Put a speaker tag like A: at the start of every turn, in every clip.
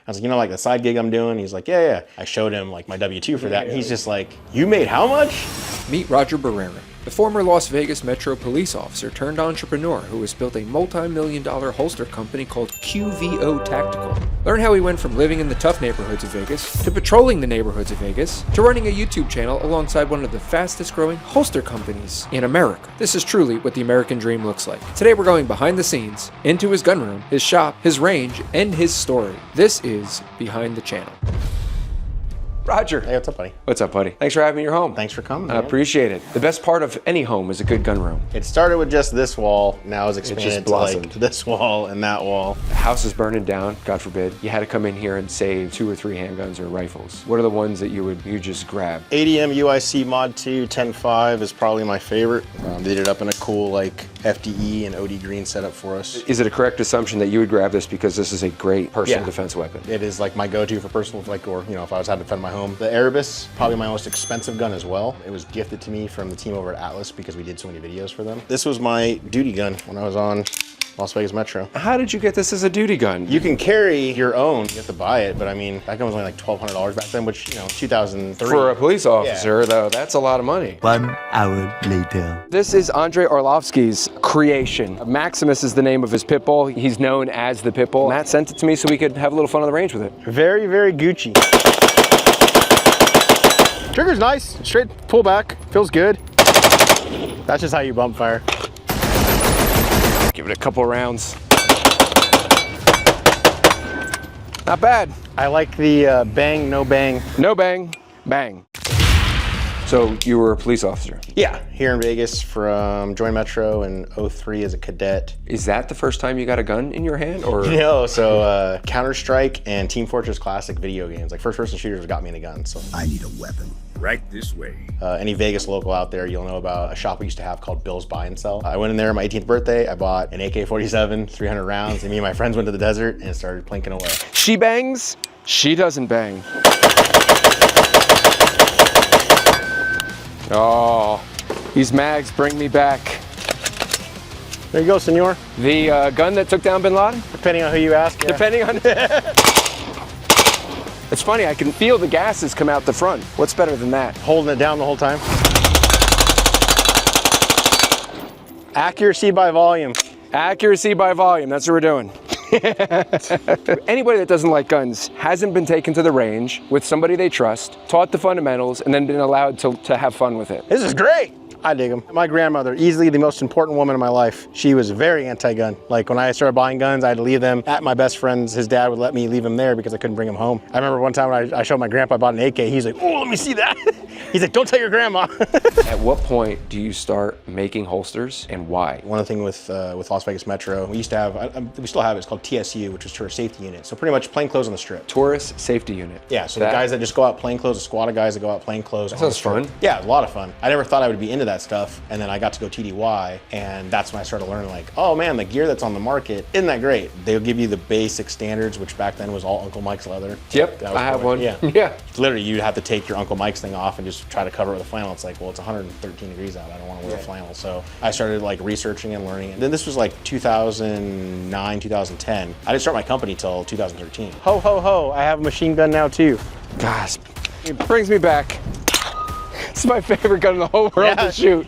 A: I was like, you know, like the side gig I'm doing? He's like, yeah, yeah. I showed him like my W-2 for that. And he's just like, you made how much?
B: Meet Roger Barrera, the former Las Vegas Metro police officer turned entrepreneur who has built a multi-million-dollar holster company called QVO Tactical. Learn how he went from living in the tough neighborhoods of Vegas to patrolling the neighborhoods of Vegas to running a YouTube channel alongside one of the fastest growing holster companies in America. This is truly what the American dream looks like. Today we're going behind the scenes, into his gun room, his shop, his range, and his story. This is Behind the Channel. Roger.
A: Hey, what's up, buddy?
B: What's up, buddy? Thanks for having me in your home.
A: Thanks for coming.
B: I appreciate it. The best part of any home is a good gun room.
A: It started with just this wall. Now it's expanded
B: just
A: to like this wall and that wall.
B: The house is burning down, God forbid. You had to come in here and save 2 or 3 handguns or rifles. What are the ones that you just grab?
A: ADM UIC Mod 2 10.5 is probably my favorite. They did it up in a cool like FDE and OD green setup for us.
B: Is it a correct assumption that you would grab this because this is a great personal defense weapon?
A: It is like my go-to for personal, like, or you know, if I was having to defend my home. The Erebus, probably my most expensive gun as well. It was gifted to me from the team over at Atlas because we did so many videos for them. This was my duty gun when I was on Las Vegas Metro.
B: How did you get this as a duty gun?
A: You can carry your own, you have to buy it, but I mean, that gun was only like $1,200 back then, which, you know, 2003.
B: For a police officer, though, that's a lot of money.
C: 1 hour later.
B: This is Andrei Orlovsky's creation. Maximus is the name of his pit bull. He's known as the pit bull. Matt sent it to me so we could have a little fun on the range with it.
A: Very, very Gucci. Trigger's nice, straight pull back, feels good. That's just how you bump fire.
B: Give it a couple rounds. Not bad.
A: I like the bang, no bang.
B: No bang, bang. So you were a police officer?
A: Yeah, here in Vegas from joined Metro in 03 as a cadet.
B: Is that the first time you got a gun in your hand, or?
A: No, so Counter-Strike and Team Fortress Classic video games, like first-person shooters got me in a gun. So
C: I need a weapon.
D: Right this way.
A: Any Vegas local out there, you'll know about a shop we used to have called Bill's Buy and Sell. I went in there on my 18th birthday, I bought an AK-47, 300 rounds, and me and my friends went to the desert and started plinking away.
B: She bangs, she doesn't bang. Oh, these mags bring me back.
A: There you go, senor.
B: The gun that took down Bin Laden?
A: Depending on who you ask. Yeah.
B: Depending on... It's funny, I can feel the gases come out the front. What's better than that?
A: Holding it down the whole time. Accuracy by volume.
B: Accuracy by volume, that's what we're doing. Anybody that doesn't like guns hasn't been taken to the range with somebody they trust, taught the fundamentals, and then been allowed to have fun with it.
A: This is great. I dig them. My grandmother, easily the most important woman in my life. She was very anti-gun. Like when I started buying guns, I had to leave them at my best friend's. His dad would let me leave them there because I couldn't bring them home. I remember one time when I showed my grandpa I bought an AK, he's like, oh, let me see that. He's like, don't tell your grandma.
B: At what point do you start making holsters and why?
A: One of the things with Las Vegas Metro, we used to have, we still have it, it's called TSU, which is Tourist Safety Unit. So pretty much plainclothes on the strip.
B: Tourist Safety Unit.
A: Yeah, so the guys that just go out plainclothes, a squad of guys that go out plainclothes.
B: That sounds fun.
A: Yeah, it was a lot of fun. I never thought I would be into that stuff. And then I got to go TDY, and that's when I started learning like, oh man, the gear that's on the market, isn't that great? They'll give you the basic standards, which back then was all Uncle Mike's leather.
B: Yep, I have one.
A: Yeah.
B: Yeah.
A: Literally, you'd have to take your Uncle Mike's thing off and just try to cover it with a flannel. It's like, well, it's 113 degrees out. I don't want to wear a flannel. So I started like researching and learning. And then this was like 2009, 2010. I didn't start my company till 2013. Ho, ho, ho, I have a machine gun now too.
B: Gosh, it brings me back. It's my favorite gun in the whole world to shoot.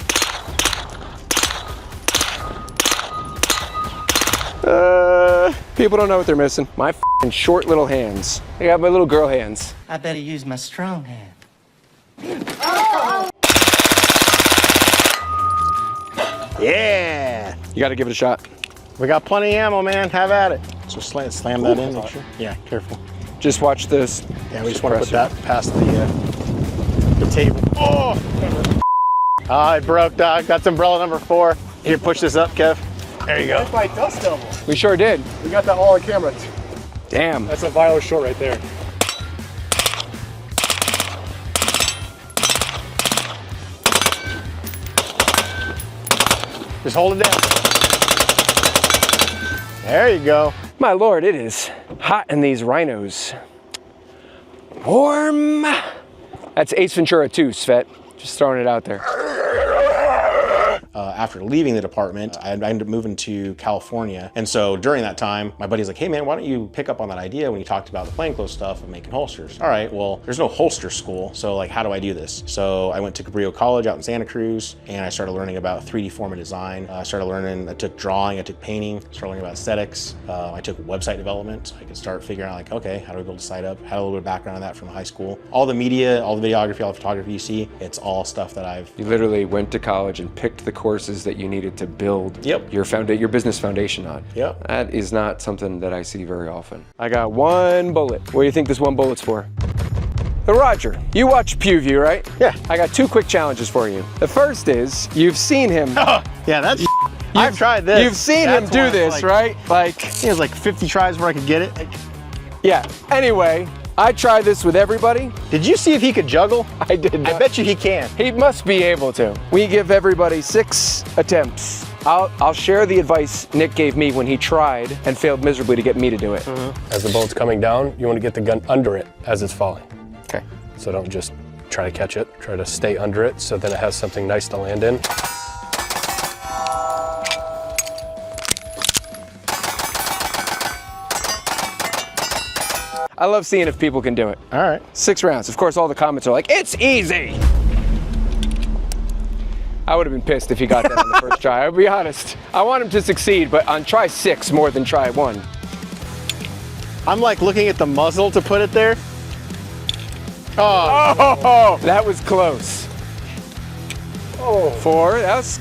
B: People don't know what they're missing. My f***ing short little hands. I got my little girl hands.
E: I better use my strong hand.
A: Yeah.
B: You got to give it a shot.
A: We got plenty of ammo, man. Have at it. So slam that in. Make sure. Yeah, careful.
B: Just watch this.
A: Yeah, we just want to put that past the table. Oh! Ah, it broke, dog. That's umbrella number 4. Here, push this up, Kev. There you go.
F: That's my dust devil.
B: We sure did.
F: We got that all on camera.
B: Damn.
F: That's a viral short right there.
A: Just hold it down. There you go.
B: My lord, it is hot in these rhinos. Warm. That's Ace Ventura 2, Svet. Just throwing it out there.
A: after leaving the department, I ended up moving to California. And so during that time, my buddy's like, hey man, why don't you pick up on that idea when you talked about the plainclothes stuff of making holsters? All right, well, there's no holster school, so like, how do I do this? So I went to Cabrillo College out in Santa Cruz, and I started learning about 3D form and design. I took drawing, I took painting, started learning about aesthetics. I took website development, so I could start figuring out like, okay, how do we build a site up? Had a little bit of background on that from high school. All the media, all the videography, all the photography you see, it's all stuff that
B: You literally went to college and picked the courses that you needed to build your business foundation on.
A: Yep.
B: That is not something that I see very often. I got one bullet. What do you think this one bullet's for? So Roger, you watch QVO, right?
A: Yeah.
B: I got 2 quick challenges for you. The first is, you've seen him.
A: Yeah, that's I've tried this.
B: You've seen him do this, right? Like,
A: he has like 50 tries where I could get it.
B: yeah. Anyway, I try this with everybody.
A: Did you see if he could juggle?
B: I did not.
A: I bet you he can.
B: He must be able to. We give everybody 6 attempts. I'll share the advice Nick gave me when he tried and failed miserably to get me to do it.
D: As the bullet's coming down, you want to get the gun under it as it's falling.
B: Okay.
D: So don't just try to catch it, try to stay under it so then it has something nice to land in.
B: I love seeing if people can do it.
A: All right.
B: 6 rounds. Of course, all the comments are like, it's easy. I would have been pissed if he got that on the first try. I'll be honest. I want him to succeed, but on try 6 more than try 1.
A: I'm like looking at the muzzle to put it there.
B: Oh, that was close.
A: Oh.
B: 4, that was...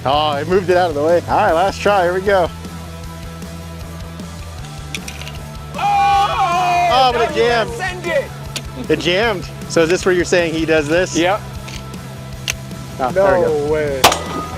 A: Oh, I moved it out of the way. All right, last try, here we go. Oh, but it jammed.
B: Send it.
A: It jammed. So is this where you're saying he does this?
B: Yep.
A: Oh, there we go.
D: way.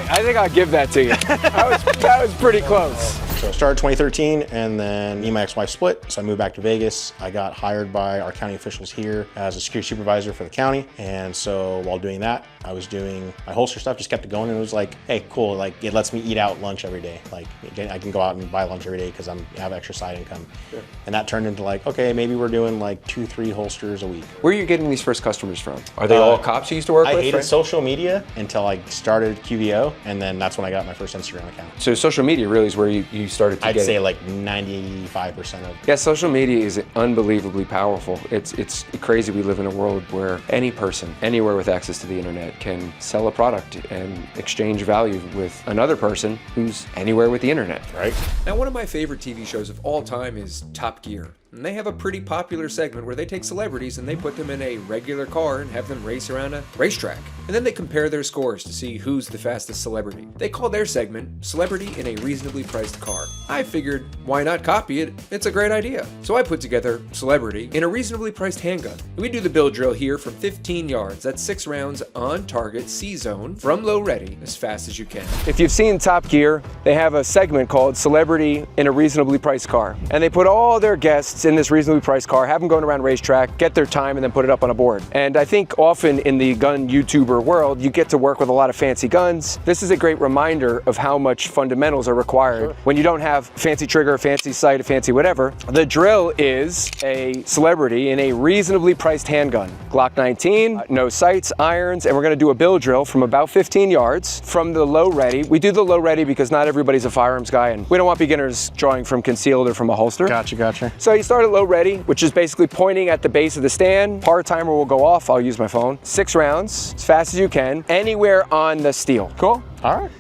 B: I think I'll give that to you. That was pretty close.
A: So I started 2013, and then me and my ex-wife split, so I moved back to Vegas. I got hired by our county officials here as a security supervisor for the county, and so while doing that, I was doing my holster stuff, just kept it going, and it was like, hey, cool, like it lets me eat out lunch every day. Like I can go out and buy lunch every day because I have extra side income. Sure. And that turned into like, okay, maybe we're doing like 2-3 holsters a week.
B: Where are you getting these first customers from? Are they all cops you used to work with?
A: I hated
B: right?
A: social media until I started QVO, and then that's when I got my first Instagram account.
B: So social media really is where you started to
A: I'd
B: get
A: say
B: it.
A: like 95% of.
B: Yeah, social media is unbelievably powerful. It's crazy we live in a world where any person, anywhere with access to the internet can sell a product and exchange value with another person who's anywhere with the internet.
A: Right.
B: Now, one of my favorite TV shows of all time is Top Gear. And they have a pretty popular segment where they take celebrities and they put them in a regular car and have them race around a racetrack. And then they compare their scores to see who's the fastest celebrity. They call their segment Celebrity in a Reasonably Priced Car. I figured, why not copy it? It's a great idea. So I put together Celebrity in a Reasonably Priced Handgun. We do the build drill here from 15 yards. That's 6 rounds on target, C-zone, from low ready, as fast as you can. If you've seen Top Gear, they have a segment called Celebrity in a Reasonably Priced Car. And they put all their guests in this reasonably priced car, have them going around racetrack, get their time, and then put it up on a board. And I think often in the gun YouTuber world, you get to work with a lot of fancy guns. This is a great reminder of how much fundamentals are required when you don't have fancy trigger, fancy sight, a fancy whatever. The drill is a celebrity in a reasonably priced handgun. Glock 19, no sights, irons, and we're gonna do a build drill from about 15 yards from the low ready. We do the low ready because not everybody's a firearms guy, and we don't want beginners drawing from concealed or from a holster.
A: Gotcha.
B: So you start at low ready, which is basically pointing at the base of the stand. Par timer will go off. I'll use my phone. 6 rounds, as fast as you can, anywhere on the steel. Cool?
A: All right.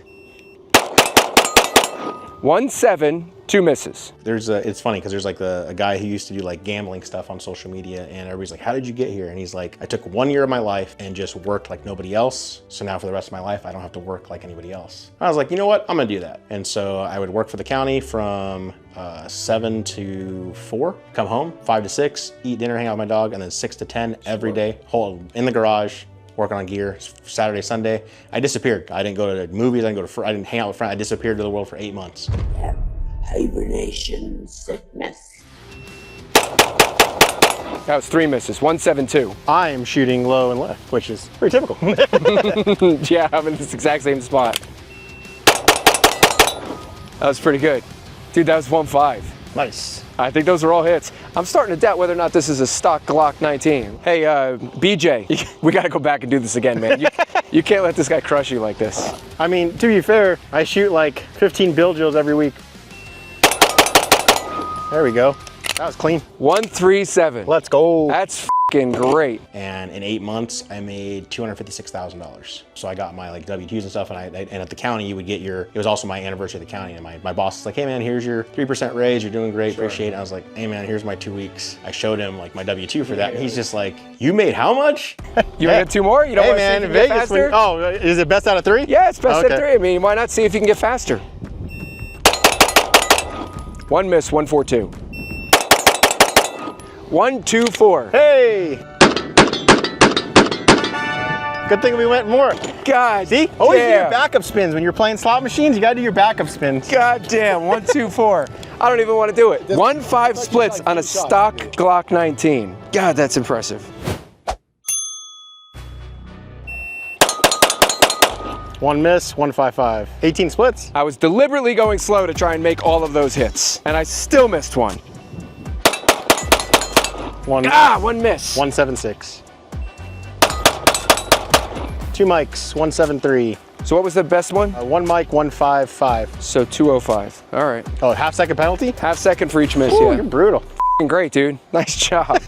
B: 1-7, 2 misses.
A: It's funny because there's like a guy who used to do like gambling stuff on social media, and everybody's like, how did you get here? And he's like, I took 1 year of my life and just worked like nobody else. So now for the rest of my life, I don't have to work like anybody else. I was like, you know what? I'm gonna do that. And so I would work for the county from 7 to 4, come home, 5 to 6, eat dinner, hang out with my dog, and then 6 to 10 every day, in the garage, working on gear. Saturday, Sunday, I disappeared. I didn't go to movies, I didn't hang out with friends. I disappeared to the world for 8 months.
G: Hibernation sickness.
B: That was 3 misses, 1-7-2.
A: I am shooting low and left, which is pretty typical.
B: Yeah, I'm in this exact same spot. That was pretty good. Dude, that was 1-5.
A: Nice.
B: I think those are all hits. I'm starting to doubt whether or not this is a stock Glock 19. Hey, BJ, we got to go back and do this again, man. You can't let this guy crush you like this.
A: I mean, to be fair, I shoot like 15 bill drills every week. There we go. That was clean.
B: 137.
A: Let's go.
B: That's f***ing great.
A: And in 8 months, I made $256,000. So I got my like W-2s and stuff, and at the county, you would get it was also my anniversary at the county, and my boss was like, hey man, here's your 3% raise, you're doing great, appreciate it. And I was like, hey man, here's my 2 weeks. I showed him like my W-2 for that, and he's just like, you made how much?
B: You want to get 2 more? You don't want to see if you can get faster?
A: Oh, is it best out of 3?
B: Yeah, it's best out of 3. I mean, why not see if you can get faster? 1 miss, 142. 124.
A: Hey! Good thing we went more.
B: God,
A: see? Always do your
B: damn.
A: backup spins. When you're playing slot machines, you gotta do your backup spins.
B: God damn, 124. I don't even want to do it. 1-5 splits on a stock Glock 19. God, that's impressive.
A: 1 miss, 155. 18 splits.
B: I was deliberately going slow to try and make all of those hits, and I still missed one.
A: 1
B: miss.
A: 176. 2 mics, 173.
B: So what was the best one?
A: 1 mic, 155.
B: So 205. All right.
A: Oh, half-second penalty?
B: Half second for each miss,
A: Ooh,
B: yeah.
A: You're brutal.
B: Great, dude. Nice job.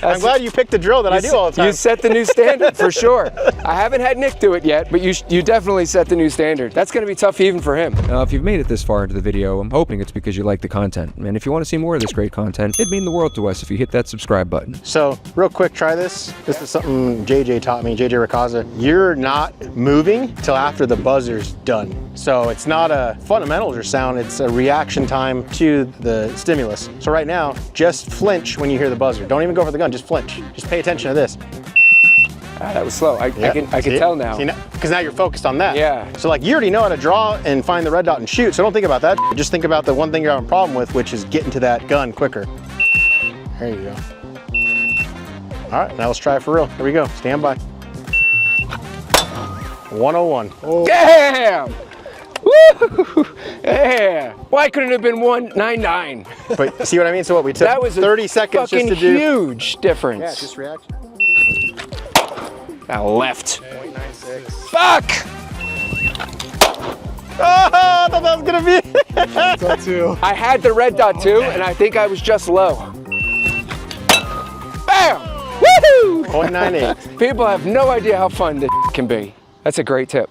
A: I'm glad you picked a drill that I do all the time.
B: You set the new standard for sure. I haven't had Nick do it yet, but you definitely set the new standard. That's going to be tough even for him. If you've made it this far into the video, I'm hoping it's because you like the content. And if you want to see more of this great content, it'd mean the world to us if you hit that subscribe button.
A: So, real quick, try this. This is something JJ taught me, JJ Rakaza. You're not moving till after the buzzer's done. So it's not a fundamentals or sound, it's a reaction time to the stimulus. So right now, just flinch when you hear the buzzer. Don't even go for the gun, just flinch. Just pay attention to this.
B: That was slow. I can tell now.
A: Because now you're focused on that.
B: Yeah.
A: So like you already know how to draw and find the red dot and shoot, so don't think about that. Just think about the one thing you're having a problem with, which is getting to that gun quicker. There you go. All right, now let's try it for real. Here we go, stand by. 101. Oh.
B: Damn! Woo! Yeah. Why couldn't it have been 199?
A: But see what I mean? So what we took
B: that was
A: 30 seconds just to do.
B: Huge difference.
A: Yeah, just reaction.
B: Left.
A: 0.96.
B: Fuck!
A: Oh, I thought that was gonna be.
B: I had the red dot too, and I think I was just low. Bam! Woohoo!
A: 0.98.
B: People have no idea how fun this can be. That's a great tip.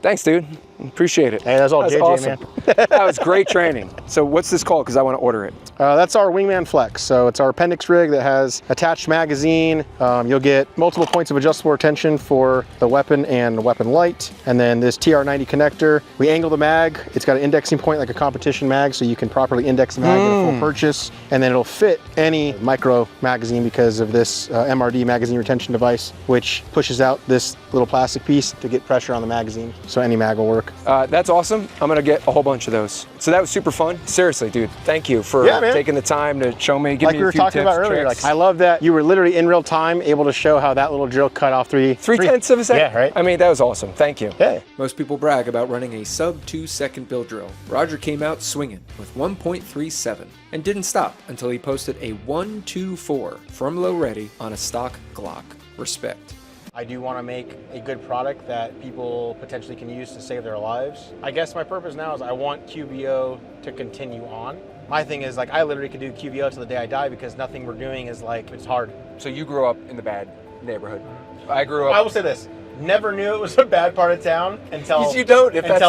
B: Thanks, dude. Appreciate it.
A: Hey, that's all JJ,
B: awesome.
A: man.
B: That was great training. So what's this called? Because I want to order it.
A: That's our Wingman Flex. So it's our appendix rig that has attached magazine. You'll get multiple points of adjustable retention for the weapon and the weapon light. And then this TR90 connector. We angle the mag. It's got an indexing point like a competition mag, so you can properly index the mag at a full purchase. And then it'll fit any micro magazine because of this MRD magazine retention device, which pushes out this little plastic piece to get pressure on the magazine. So any mag will work.
B: That's awesome. I'm gonna get a whole bunch of those. So that was super fun. Seriously, dude, thank you for taking the time to show me, give me a few tips,
A: like we were talking about earlier. Like, I love that you were literally in real time able to show how that little drill cut off 3/10
B: of a second.
A: Yeah, right.
B: I mean, that was awesome. Thank you.
A: Yeah.
B: Most people brag about running a sub 2-second bill drill. Roger came out swinging with 1.37 and didn't stop until he posted a 124 from low ready on a stock Glock. Respect.
A: I do want to make a good product that people potentially can use to save their lives. I guess my purpose now is I want QVO to continue on. My thing is like I literally could do QVO till the day I die because nothing we're doing is like, it's hard.
B: So you grew up in the bad neighborhood. I grew up.
A: I will say this. Never knew it was a bad part of town until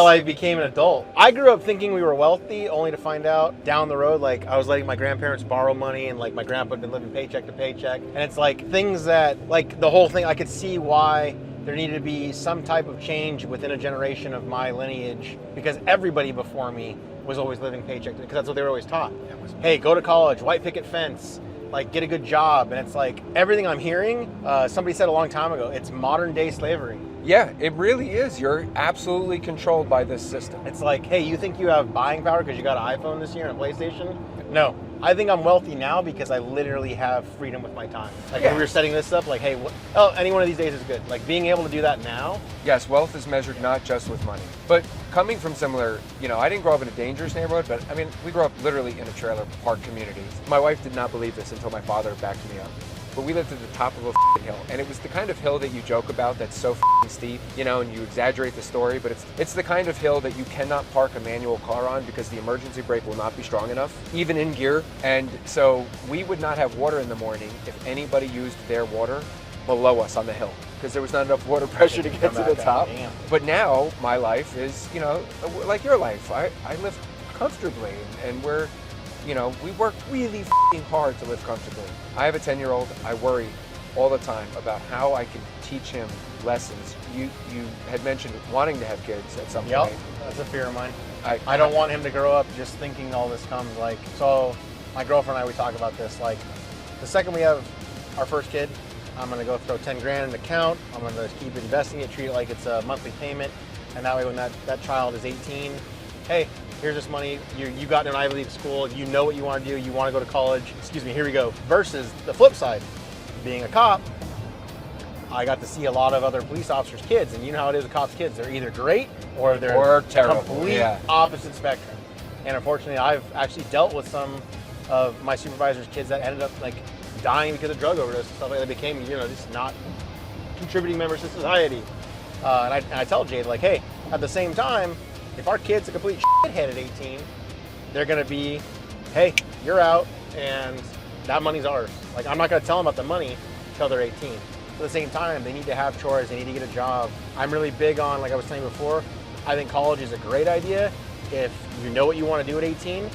A: I became an adult. I grew up thinking we were wealthy, only to find out down the road, like I was letting my grandparents borrow money, and like my grandpa had been living paycheck to paycheck. And it's like things that, like the whole thing, I could see why there needed to be some type of change within a generation of my lineage, because everybody before me was always living paycheck, because that's what they were always taught. Hey, go to college, white picket fence, like get a good job. And it's like everything I'm hearing, somebody said a long time ago, it's modern day slavery.
B: Yeah, it really is. You're absolutely controlled by this system.
A: It's like, hey, you think you have buying power because you got an iPhone this year and a PlayStation? No, I think I'm wealthy now because I literally have freedom with my time. Like when we were setting this up, like, hey, any one of these days is good. Like being able to do that now.
B: Yes, wealth is measured not just with money. But coming from similar, I didn't grow up in a dangerous neighborhood, but I mean, we grew up literally in a trailer park community. My wife did not believe this until my father backed me up. But we lived at the top of a hill, and it was the kind of hill that you joke about that's so steep, and you exaggerate the story, but it's the kind of hill that you cannot park a manual car on because the emergency brake will not be strong enough, even in gear. And so we would not have water in the morning if anybody used their water below us on the hill, because there was not enough water pressure to get to the top. But now my life is, like your life. I live comfortably, and we're, we work really hard to live comfortably. I have a 10-year-old. I worry all the time about how I can teach him lessons. You had mentioned wanting to have kids at some point.
A: That's a fear of mine. I don't want him to grow up just thinking all this comes so my girlfriend and I, we talk about this, like the second we have our first kid, I'm gonna go throw 10 grand in an account. I'm gonna keep investing it, treat it like it's a monthly payment. And that way when that child is 18, hey, here's this money, you got into an Ivy League school, you know what you want to do, you want to go to college, here we go. Versus the flip side, being a cop, I got to see a lot of other police officers' kids, and you know how it is with cops' kids. They're either great or they're
B: terrible.
A: Complete opposite spectrum. And unfortunately, I've actually dealt with some of my supervisors' kids that ended up like dying because of drug overdose and stuff like that. They became, just not contributing members to society. And I tell Jade, like, hey, at the same time, if our kid's a complete shithead at 18, they're gonna be, hey, you're out, and that money's ours. Like, I'm not gonna tell them about the money until they're 18. At the same time, they need to have chores, they need to get a job. I'm really big on, like I was saying before, I think college is a great idea if you know what you want to do at 18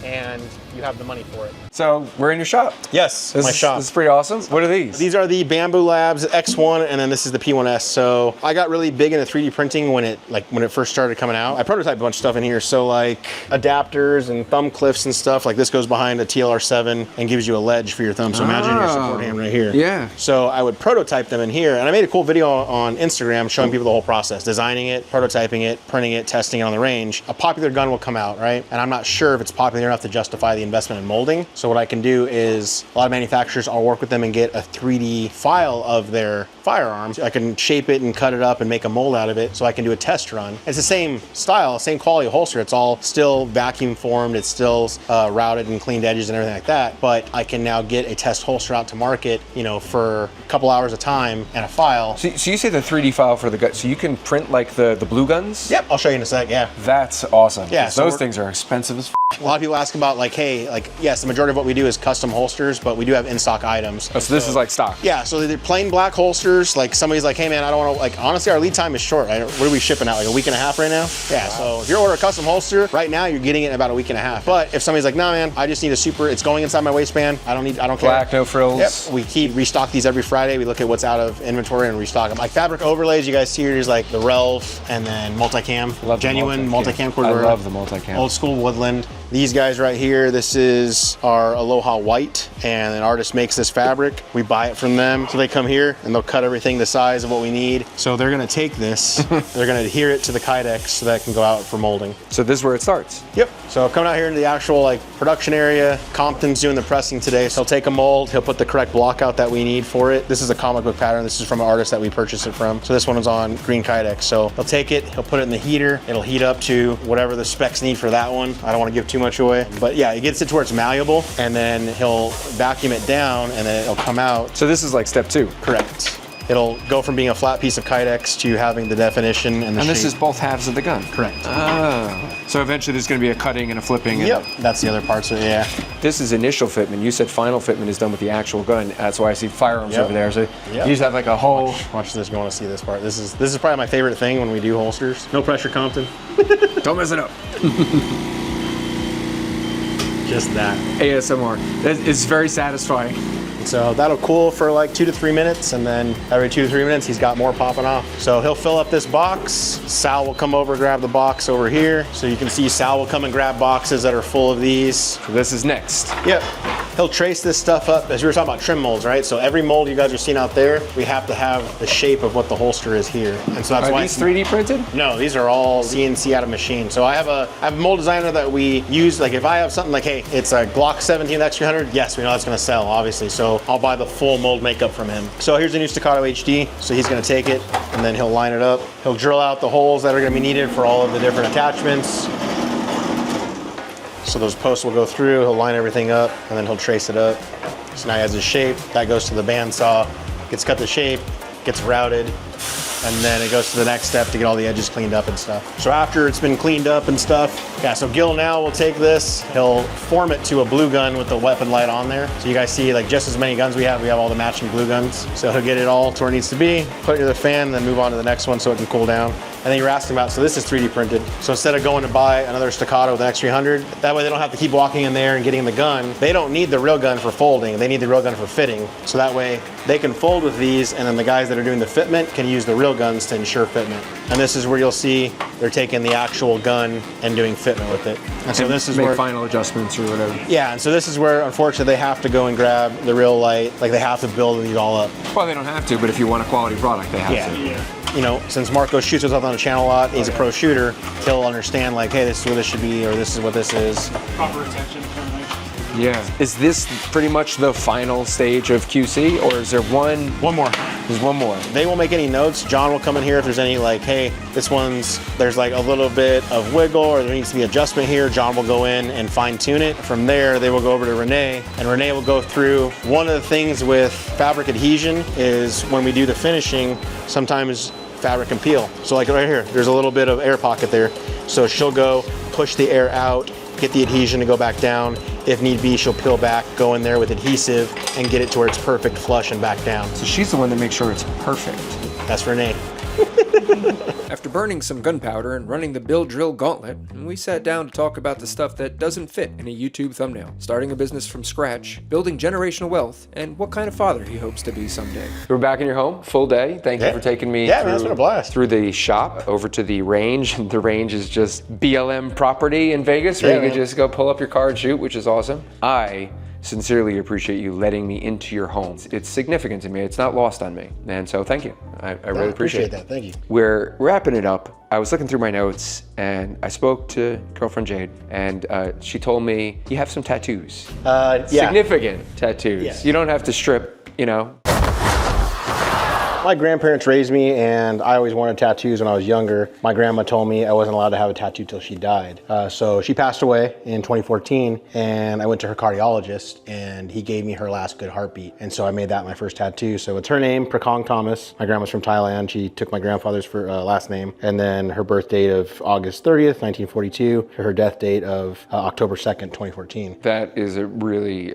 A: and you have the money for it.
B: So we're in your shop.
A: Yes,
B: my
A: shop.
B: This is pretty awesome. What are these?
A: These are the Bamboo Labs X1, and then this is the P1S. So I got really big into 3D printing when it first started coming out. I prototyped a bunch of stuff in here. So like adapters and thumb clips and stuff. Like this goes behind a TLR7 and gives you a ledge for your thumb. So imagine your support hand right here.
B: Yeah.
A: So I would prototype them in here, and I made a cool video on Instagram showing people the whole process, designing it, prototyping it, printing it, testing it on the range. A popular gun will come out, right? And I'm not sure if it's popular enough to justify the investment in molding. So what I can do is a lot of manufacturers, I'll work with them and get a 3D file of their firearms. I can shape it and cut it up and make a mold out of it so I can do a test run. It's the same style, same quality holster. It's all still vacuum formed. It's still routed and cleaned edges and everything like that. But I can now get a test holster out to market, for a couple hours of time and a file.
B: So you say the 3D file for the gun, so you can print like the blue guns?
A: Yep, I'll show you in a sec, yeah.
B: That's awesome.
A: Yeah, so
B: those things are expensive as
A: a lot of people ask about yes, the majority of what we do is custom holsters, but we do have in-stock items.
B: Oh, so this is like stock?
A: Yeah, so they're plain black holsters. Like somebody's like, hey man, I don't want to, honestly, our lead time is short. What are we shipping out, like a week and a half right now? Yeah, so if you're ordering a custom holster, right now you're getting it in about a week and a half. But if somebody's like, nah man, I just need it's going inside my waistband. I don't care.
B: Black, no frills.
A: Yep, we restock these every Friday. We look at what's out of inventory and restock them. Like fabric overlays, you guys see here is like the Relv and then multicam.
B: Love
A: genuine multicam cord.
B: I love the multicam.
A: Old school Woodland. These guys right here, this is our Aloha White, and an artist makes this fabric. We buy it from them. So they come here and they'll cut everything the size of what we need. So they're gonna take this, they're gonna adhere it to the Kydex so that it can go out for molding.
B: So this is where it starts?
A: Yep. So coming out here into the actual production area, Compton's doing the pressing today. So he'll take a mold, he'll put the correct block out that we need for it. This is a comic book pattern. This is from an artist that we purchased it from. So this one was on green Kydex. So he'll take it, he'll put it in the heater. It'll heat up to whatever the specs need for that one. I don't want to give too much away, but yeah, it gets it to where it's malleable, and then he'll vacuum it down and then it'll come out.
B: So this is like step 2?
A: Correct. It'll go from being a flat piece of Kydex to having the definition and the shape.
B: This is both halves of the gun?
A: Correct.
B: Oh. So eventually there's going to be a cutting and a flipping.
A: Yep, that's the other parts of it, yeah.
B: This is initial fitment. You said final fitment is done with the actual gun. That's why I see firearms over there. So you just have like a whole...
A: Watch this, you want to see this part. This is probably my favorite thing when we do holsters. No pressure, Compton.
B: Don't mess it up.
A: Just that.
B: ASMR. It's very satisfying.
A: And so that'll cool for like 2 to 3 minutes, and then every 2 to 3 minutes he's got more popping off. So he'll fill up this box. Sal will come over, grab the box over here. So you can see Sal will come and grab boxes that are full of these.
B: So this is next.
A: Yep. He'll trace this stuff up, as we were talking about trim molds, right? So every mold you guys are seeing out there, we have to have the shape of what the holster is here. And so that's
B: Are
A: why
B: these 3D printed?
A: No, these are all CNC out of machine. So I have a mold designer that we use. Like if I have something like, hey, it's a Glock 17 X300, yes, we know that's gonna sell, obviously. So I'll buy the full mold makeup from him. So here's the new Staccato HD. So he's gonna take it and then he'll line it up. He'll drill out the holes that are gonna be needed for all of the different attachments. So those posts will go through, he'll line everything up, and then he'll trace it up. So now he has his shape, that goes to the bandsaw, gets cut to shape, gets routed, and then it goes to the next step to get all the edges cleaned up and stuff. So after it's been cleaned up and stuff, yeah, so Gil now will take this, he'll form it to a blue gun with the weapon light on there. So you guys see like just as many guns we have all the matching blue guns. So he'll get it all to where it needs to be, put it to the fan, then move on to the next one so it can cool down. And then you were asking about, so this is 3D printed. So instead of going to buy another Staccato with an X300, that way they don't have to keep walking in there and getting the gun. They don't need the real gun for folding, they need the real gun for fitting. So that way they can fold with these, and then the guys that are doing the fitment can use the real guns to ensure fitment. And this is where you'll see they're taking the actual gun and doing fitment with it. And so this is
B: make
A: where
B: final adjustments or whatever.
A: Yeah, and so this is where unfortunately they have to go and grab the real light, like they have to build these all up.
B: Well, they don't have to, but if you want a quality product, they have to.
A: Yeah. You know, since Marco shoots us up on the channel a lot, he's a pro shooter, he'll understand like, hey, this is what this should be, or this is what this is.
F: Proper attention, determination.
B: Yeah. Is this pretty much the final stage of QC, or is there one?
A: One more.
B: There's one more.
A: They won't make any notes. John will come in here if there's any like, hey, this one's, there's like a little bit of wiggle or there needs to be adjustment here. John will go in and fine tune it. From there, they will go over to Renee, and Renee will go through. One of the things with fabric adhesion is when we do the finishing, sometimes fabric can peel. So like right here, there's a little bit of air pocket there. So she'll go push the air out, get the adhesion to go back down. If need be, she'll peel back, go in there with adhesive, and get it to where it's perfect flush and back down.
B: So she's the one that makes sure it's perfect.
A: That's Renee.
B: After burning some gunpowder and running the Bill Drill gauntlet, we sat down to talk about the stuff that doesn't fit in a YouTube thumbnail, starting a business from scratch, building generational wealth, and what kind of father he hopes to be someday. We're back in your home, full day. Thank you for taking me
A: man, it's been a blast.
B: through the shop, over to the range. The range is just BLM property in Vegas, where you could just go pull up your car and shoot, which is awesome. I sincerely appreciate you letting me into your home. It's significant to me. It's not lost on me. And so thank you. I really appreciate
A: that. Thank you.
B: We're wrapping it up. I was looking through my notes and I spoke to girlfriend Jade, and she told me you have some tattoos.
A: Yeah.
B: Significant tattoos.
A: Yeah.
B: You don't have to strip, you know.
A: My grandparents raised me, and I always wanted tattoos when I was younger. My grandma told me I wasn't allowed to have a tattoo till she died. So she passed away in 2014, and I went to her cardiologist, and he gave me her last good heartbeat. And so I made that my first tattoo. So it's her name, Prakong Thomas. My grandma's from Thailand. She took my grandfather's last name, and then her birth date of August 30th, 1942, her death date of October 2nd, 2014.
B: That is a really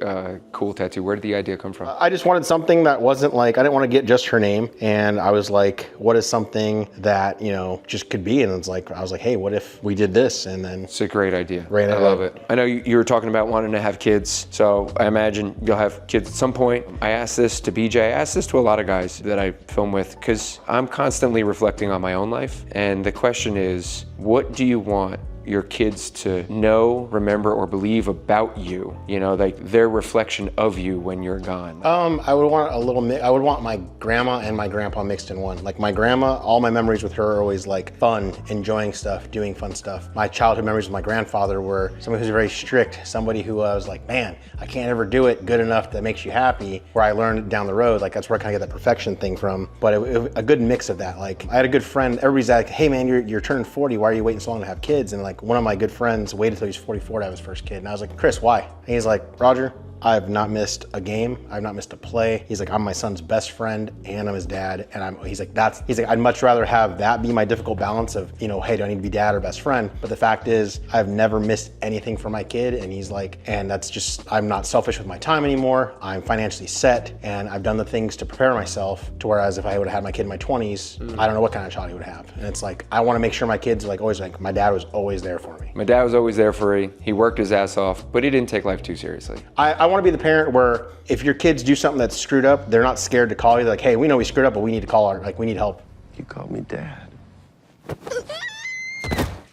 B: cool tattoo. Where did the idea come from?
A: I just wanted something that wasn't like, I didn't want to get just her name. And I was like, what is something that, you know, just could be? And it's like, I was like, hey, what if we did this? And then
B: It's a great idea.
A: Right,
B: I love it. I know you were talking about wanting to have kids, so I imagine you'll have kids at some point. I asked this to BJ, I asked this to a lot of guys that I film with, because I'm constantly reflecting on my own life. And the question is, what do you want your kids to know, remember, or believe about you? You know, like their reflection of you when you're gone.
A: I would want a little I would want my grandma and my grandpa mixed in one. Like my grandma, all my memories with her are always like fun, enjoying stuff, doing fun stuff. My childhood memories with my grandfather were somebody who's very strict, somebody who I was like, man, I can't ever do it good enough that makes you happy, where I learned down the road, like that's where I kind of get that perfection thing from. But a good mix of that. Like I had a good friend, everybody's like, hey man, you're turning 40, why are you waiting so long to have kids? And like one of my good friends waited until he was 44 to have his first kid. And I was like, Chris, why? And he's like, Roger, I've not missed a game. I've not missed a play. He's like, I'm my son's best friend and I'm his dad. And he's like, I'd much rather have that be my difficult balance of, you know, hey, do I need to be dad or best friend? But the fact is, I've never missed anything for my kid. And he's like, and that's just, I'm not selfish with my time anymore. I'm financially set and I've done the things to prepare myself to, whereas if I would have had my kid in my 20s, I don't know what kind of child he would have. And it's like, I want to make sure my kids are like always like, my dad was always there for me.
B: My dad was always there for me. He worked his ass off, but he didn't take life too seriously.
A: I want to be the parent where if your kids do something that's screwed up, they're not scared to call you. They're like, hey, we know we screwed up, but we need to call we need help.
C: You called me dad.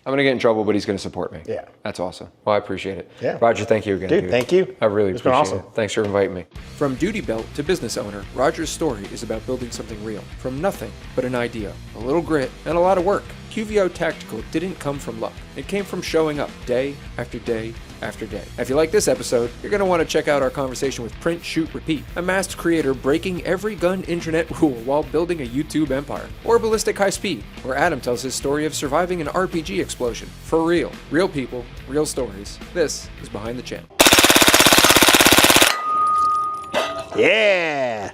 B: I'm gonna get in trouble, but he's gonna support me.
A: Yeah.
B: That's awesome. Well, I appreciate it.
A: Yeah.
B: Roger, thank you again.
A: Dude, thank you.
B: I really
A: It's been
B: appreciate
A: awesome.
B: it. Thanks for inviting me. From duty belt to business owner, Roger's story is about building something real. From nothing but an idea, a little grit, and a lot of work. QVO Tactical didn't come from luck. It came from showing up day after day after day. If you like this episode, you're going to want to check out our conversation with Print, Shoot, Repeat, a masked creator breaking every gun internet rule while building a YouTube empire. Or Ballistic High Speed, where Adam tells his story of surviving an RPG explosion. For real. Real people, real stories. This is Behind the Channel.
A: Yeah.